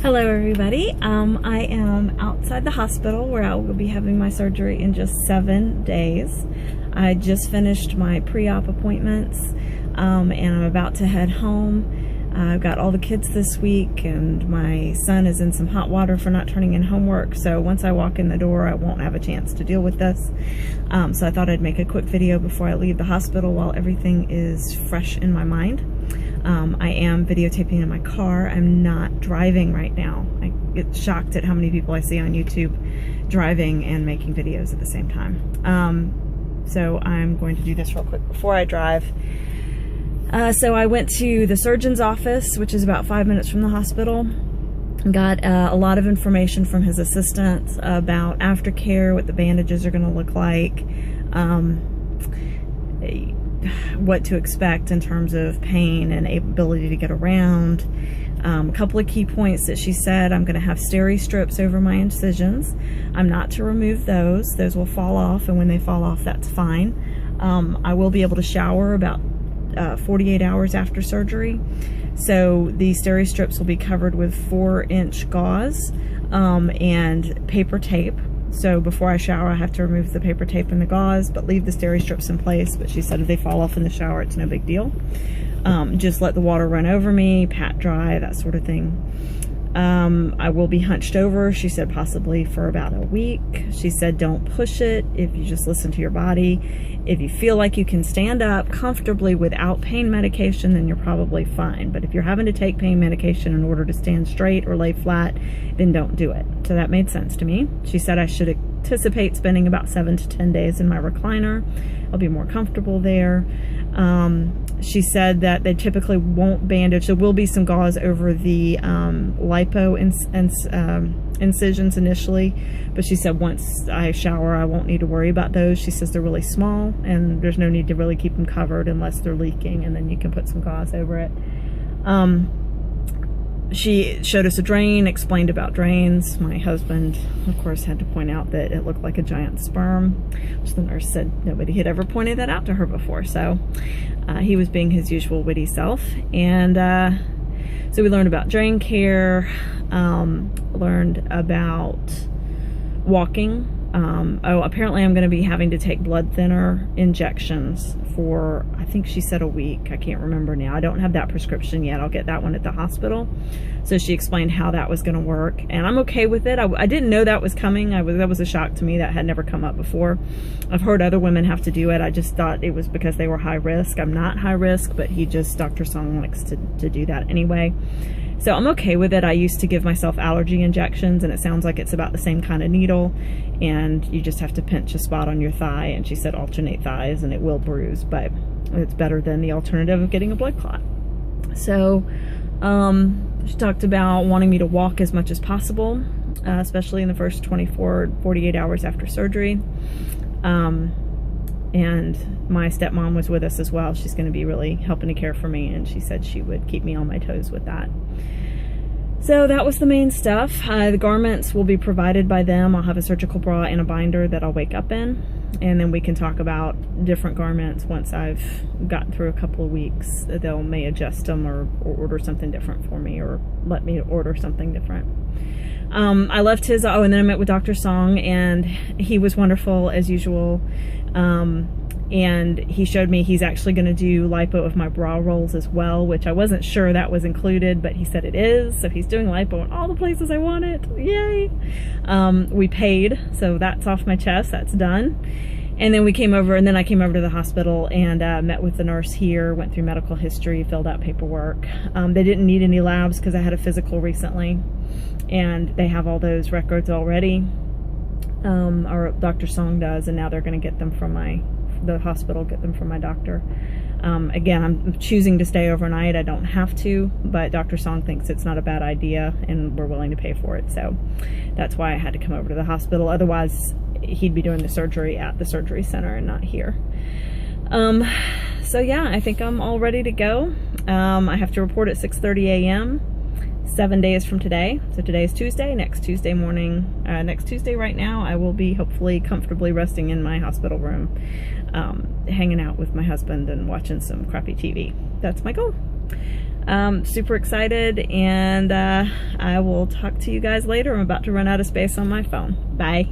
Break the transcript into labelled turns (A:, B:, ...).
A: Hello everybody. I am outside the hospital where I will be having my surgery in just 7 days. I just finished my pre-op appointments and I'm about to head home. I've got all the kids this week and my son is in some hot water for not turning in homework, so once I walk in the door I won't have a chance to deal with this. So I thought I'd make a quick video before I leave the hospital while everything is fresh in my mind. I am videotaping in my car. I'm not driving right now. I get shocked at how many people I see on YouTube driving and making videos at the same time. So I'm going to do this real quick before I drive. So I went to the surgeon's office, which is about 5 minutes from the hospital. Got a lot of information from his assistant about aftercare, what the bandages are going to look like, what to expect in terms of pain and ability to get around. A couple of key points that she said: I'm going to have steri strips over my incisions. I'm not to remove those. Those will fall off, and when they fall off, that's fine. I will be able to shower about 48 hours after surgery. So the steri strips will be covered with 4-inch gauze and paper tape. So before I shower, I have to remove the paper tape and the gauze, but leave the steri strips in place. But she said if they fall off in the shower, it's no big deal. Just let the water run over me, pat dry, that sort of thing. I will be hunched over, she said, possibly for about a week. She said don't push it. If you just listen to your body, if you feel like you can stand up comfortably without pain medication, then you're probably fine. But if you're having to take pain medication in order to stand straight or lay flat, then don't do it. So that made sense to me. She said I should anticipate spending about 7 to 10 days in my recliner. I'll be more comfortable there. She said that they typically won't bandage. There will be some gauze over the lipo incisions initially, but she said once I shower I won't need to worry about those. She says they're really small and there's no need to really keep them covered unless they're leaking, and then you can put some gauze over it. She showed us a drain, explained about drains. My husband, of course, had to point out that it looked like a giant sperm, which the nurse said nobody had ever pointed that out to her before. So he was being his usual witty self. And so we learned about drain care, learned about walking. Apparently I'm going to be having to take blood thinner injections for, I think she said a week. I can't remember now. I don't have that prescription yet. I'll get that one at the hospital. So she explained how that was going to work, and I'm okay with it. I didn't know that was coming. That was a shock to me. That had never come up before. I've heard other women have to do it. I just thought it was because they were high risk. I'm not high risk, but Dr. Song likes to do that anyway. So I'm okay with it. I used to give myself allergy injections, and it sounds like it's about the same kind of needle, and you just have to pinch a spot on your thigh, and she said alternate thighs and it will bruise, but it's better than the alternative of getting a blood clot. So she talked about wanting me to walk as much as possible, especially in the first 48 hours after surgery. And my stepmom was with us as well. She's going to be really helping to care for me, and she said she would keep me on my toes with that. So that was the main stuff. The garments will be provided by them. I'll have a surgical bra and a binder that I'll wake up in, and then we can talk about different garments once I've gotten through a couple of weeks. They may adjust them or order something different for me, or let me order something different. I left his, and then I met with Dr. Song, and he was wonderful as usual. And he showed me he's actually going to do lipo of my bra rolls as well, which I wasn't sure that was included, but he said it is. So he's doing lipo in all the places I want it. Yay! We paid, so that's off my chest. That's done. And then we came over, and then I came over to the hospital and met with the nurse here, went through medical history, filled out paperwork. They didn't need any labs because I had a physical recently, and they have all those records already. Or Dr. Song does, and now they're going to get them from the hospital, get them from my doctor. Again, I'm choosing to stay overnight. I don't have to, but Dr. Song thinks it's not a bad idea, and we're willing to pay for it. So that's why I had to come over to the hospital. Otherwise, he'd be doing the surgery at the surgery center and not here. So yeah, I think I'm all ready to go. I have to report at 6:30 a.m. 7 days from today. So today is Tuesday. Next Tuesday morning, next Tuesday right now, I will be hopefully comfortably resting in my hospital room, hanging out with my husband and watching some crappy TV. That's my goal. Super excited, and I will talk to you guys later. I'm about to run out of space on my phone. Bye.